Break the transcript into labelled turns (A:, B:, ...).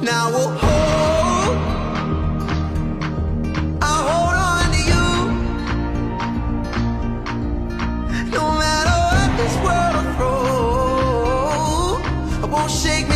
A: Now we'll hold, I'll hold on to you. No matter what this world will throw, I won't shake me.